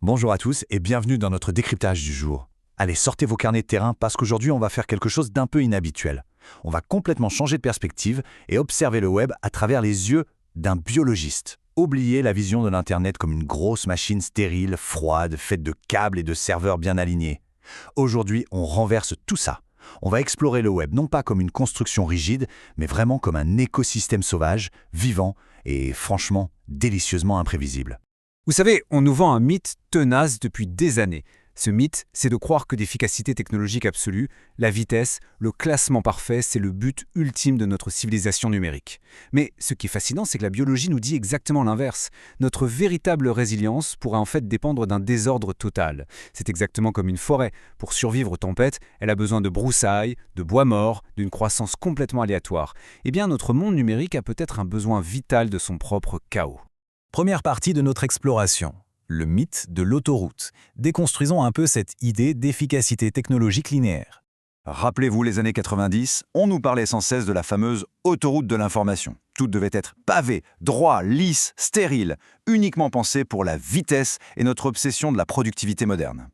Bonjour à tous et bienvenue dans notre décryptage du jour. Allez, sortez vos carnets de terrain parce qu'aujourd'hui on va faire quelque chose d'un peu inhabituel. On va complètement changer de perspective et observer le web à travers les yeux d'un biologiste. Oubliez la vision de l'Internet comme une grosse machine stérile, froide, faite de câbles et de serveurs bien alignés. Aujourd'hui, on renverse tout ça. On va explorer le web non pas comme une construction rigide, mais vraiment comme un écosystème sauvage, vivant et franchement délicieusement imprévisible. Vous savez, on nous vend un mythe tenace depuis des années. Ce mythe, c'est de croire que l'efficacité technologique absolue, la vitesse, le classement parfait, c'est le but ultime de notre civilisation numérique. Mais ce qui est fascinant, c'est que la biologie nous dit exactement l'inverse. Notre véritable résilience pourrait en fait dépendre d'un désordre total. C'est exactement comme une forêt. Pour survivre aux tempêtes, elle a besoin de broussailles, de bois morts, d'une croissance complètement aléatoire. Eh bien, notre monde numérique a peut-être un besoin vital de son propre chaos. Première partie de notre exploration, le mythe de l'autoroute. Déconstruisons un peu cette idée d'efficacité technologique linéaire. Rappelez-vous les années 90, on nous parlait sans cesse de la fameuse autoroute de l'information. Tout devait être pavé, droit, lisse, stérile, uniquement pensé pour la vitesse et notre obsession de la productivité moderne.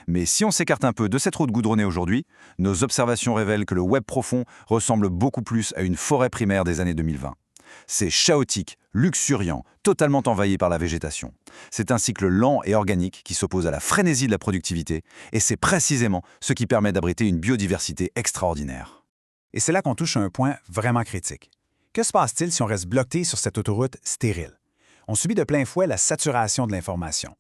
Mais si on s'écarte un peu de cette route goudronnée aujourd'hui, nos observations révèlent que le web profond ressemble beaucoup plus à une forêt primaire des années 2020. C'est chaotique, luxuriant, totalement envahi par la végétation. C'est un cycle lent et organique qui s'oppose à la frénésie de la productivité, et c'est précisément ce qui permet d'abriter une biodiversité extraordinaire. Et c'est là qu'on touche à un point vraiment critique. Que se passe-t-il si on reste bloqué sur cette autoroute stérile? On subit de plein fouet la saturation de l'information.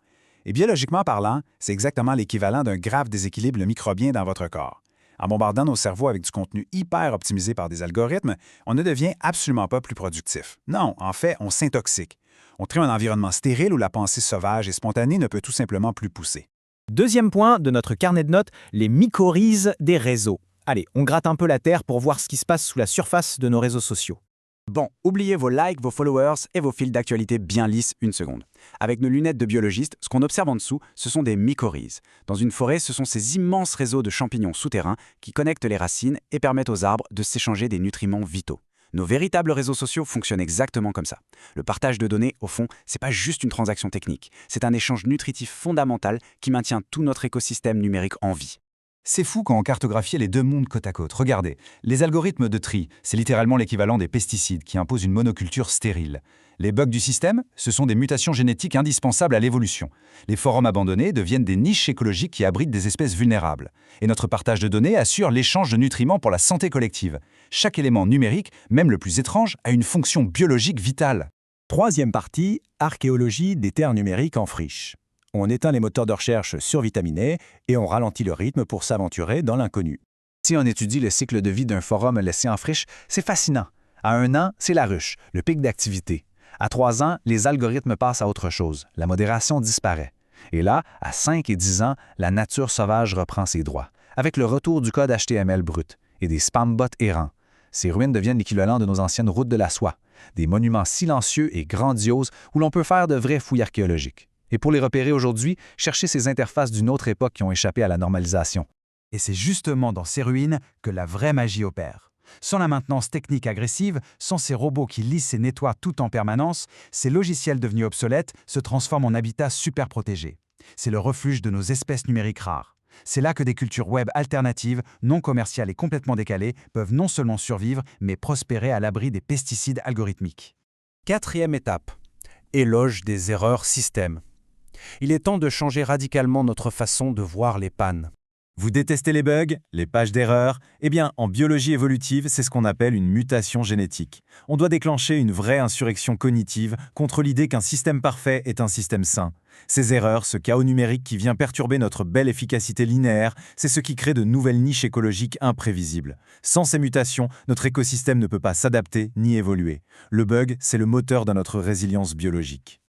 Et biologiquement parlant, c'est exactement l'équivalent d'un grave déséquilibre microbien dans votre corps. En bombardant nos cerveaux avec du contenu hyper optimisé par des algorithmes, on ne devient absolument pas plus productif. Non, en fait, on s'intoxique. On crée un environnement stérile où la pensée sauvage et spontanée ne peut tout simplement plus pousser. Deuxième point de notre carnet de notes, les mycorhizes des réseaux. Allez, on gratte un peu la terre pour voir ce qui se passe sous la surface de nos réseaux sociaux. Bon, oubliez vos likes, vos followers et vos fils d'actualité bien lisses une seconde. Avec nos lunettes de biologiste, ce qu'on observe en dessous, ce sont des mycorhizes. Dans une forêt, ce sont ces immenses réseaux de champignons souterrains qui connectent les racines et permettent aux arbres de s'échanger des nutriments vitaux. Nos véritables réseaux sociaux fonctionnent exactement comme ça. Le partage de données, au fond, c'est pas juste une transaction technique. C'est un échange nutritif fondamental qui maintient tout notre écosystème numérique en vie. C'est fou quand on cartographiait les deux mondes côte à côte. Regardez, les algorithmes de tri, c'est littéralement l'équivalent des pesticides qui imposent une monoculture stérile. Les bugs du système, ce sont des mutations génétiques indispensables à l'évolution. Les forums abandonnés deviennent des niches écologiques qui abritent des espèces vulnérables. Et notre partage de données assure l'échange de nutriments pour la santé collective. Chaque élément numérique, même le plus étrange, a une fonction biologique vitale. Troisième partie, archéologie des terres numériques en friche. On éteint les moteurs de recherche survitaminés et on ralentit le rythme pour s'aventurer dans l'inconnu. Si on étudie le cycle de vie d'un forum laissé en friche, c'est fascinant. À 1 an, c'est la ruche, le pic d'activité. À 3 ans, les algorithmes passent à autre chose, la modération disparaît. Et là, à 5 et 10 ans, la nature sauvage reprend ses droits, avec le retour du code HTML brut et des spam-bots errants. Ces ruines deviennent l'équivalent de nos anciennes routes de la soie, des monuments silencieux et grandioses où l'on peut faire de vraies fouilles archéologiques. Et pour les repérer aujourd'hui, cherchez ces interfaces d'une autre époque qui ont échappé à la normalisation. Et c'est justement dans ces ruines que la vraie magie opère. Sans la maintenance technique agressive, sans ces robots qui lissent et nettoient tout en permanence, ces logiciels devenus obsolètes se transforment en habitats super protégés. C'est le refuge de nos espèces numériques rares. C'est là que des cultures web alternatives, non commerciales et complètement décalées, peuvent non seulement survivre, mais prospérer à l'abri des pesticides algorithmiques. Quatrième étape, éloge des erreurs système. Il est temps de changer radicalement notre façon de voir les pannes. Vous détestez les bugs, les pages d'erreur? Eh bien, en biologie évolutive, c'est ce qu'on appelle une mutation génétique. On doit déclencher une vraie insurrection cognitive contre l'idée qu'un système parfait est un système sain. Ces erreurs, ce chaos numérique qui vient perturber notre belle efficacité linéaire, c'est ce qui crée de nouvelles niches écologiques imprévisibles. Sans ces mutations, notre écosystème ne peut pas s'adapter ni évoluer. Le bug, c'est le moteur de notre résilience biologique.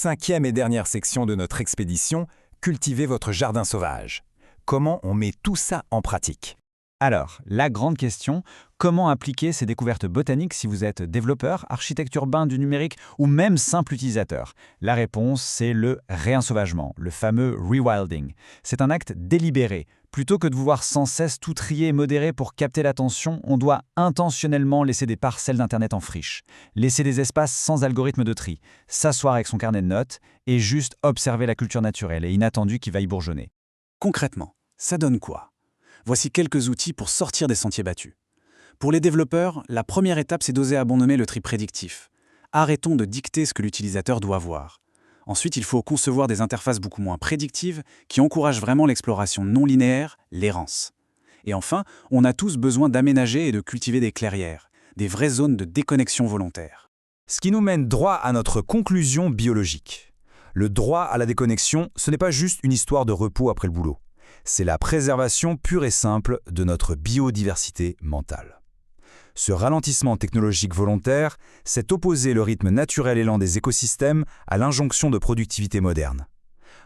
Cinquième et dernière section de notre expédition, cultivez votre jardin sauvage. Comment on met tout ça en pratique? Alors, la grande question, comment appliquer ces découvertes botaniques si vous êtes développeur, architecte urbain du numérique ou même simple utilisateur? La réponse, c'est le réensauvagement, le fameux rewilding. C'est un acte délibéré. Plutôt que de vouloir sans cesse tout trier et modérer pour capter l'attention, on doit intentionnellement laisser des parcelles d'Internet en friche, laisser des espaces sans algorithme de tri, s'asseoir avec son carnet de notes et juste observer la culture naturelle et inattendue qui va y bourgeonner. Concrètement, ça donne quoi? Voici quelques outils pour sortir des sentiers battus. Pour les développeurs, la première étape, c'est d'oser abandonner le tri prédictif. Arrêtons de dicter ce que l'utilisateur doit voir. Ensuite, il faut concevoir des interfaces beaucoup moins prédictives qui encouragent vraiment l'exploration non linéaire, l'errance. Et enfin, on a tous besoin d'aménager et de cultiver des clairières, des vraies zones de déconnexion volontaire. Ce qui nous mène droit à notre conclusion biologique. Le droit à la déconnexion, ce n'est pas juste une histoire de repos après le boulot. C'est la préservation pure et simple de notre biodiversité mentale. Ce ralentissement technologique volontaire, c'est opposer le rythme naturel et lent des écosystèmes à l'injonction de productivité moderne.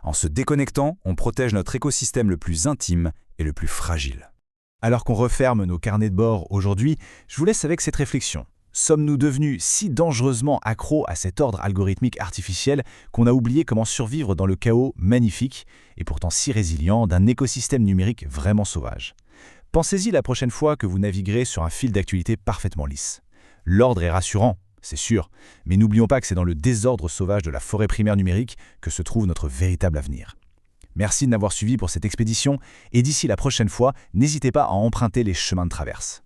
En se déconnectant, on protège notre écosystème le plus intime et le plus fragile. Alors qu'on referme nos carnets de bord aujourd'hui, je vous laisse avec cette réflexion. Sommes-nous devenus si dangereusement accros à cet ordre algorithmique artificiel qu'on a oublié comment survivre dans le chaos magnifique et pourtant si résilient d'un écosystème numérique vraiment sauvage? Pensez-y la prochaine fois que vous naviguerez sur un fil d'actualité parfaitement lisse. L'ordre est rassurant, c'est sûr, mais n'oublions pas que c'est dans le désordre sauvage de la forêt primaire numérique que se trouve notre véritable avenir. Merci de m'avoir suivi pour cette expédition et d'ici la prochaine fois, n'hésitez pas à emprunter les chemins de traverse.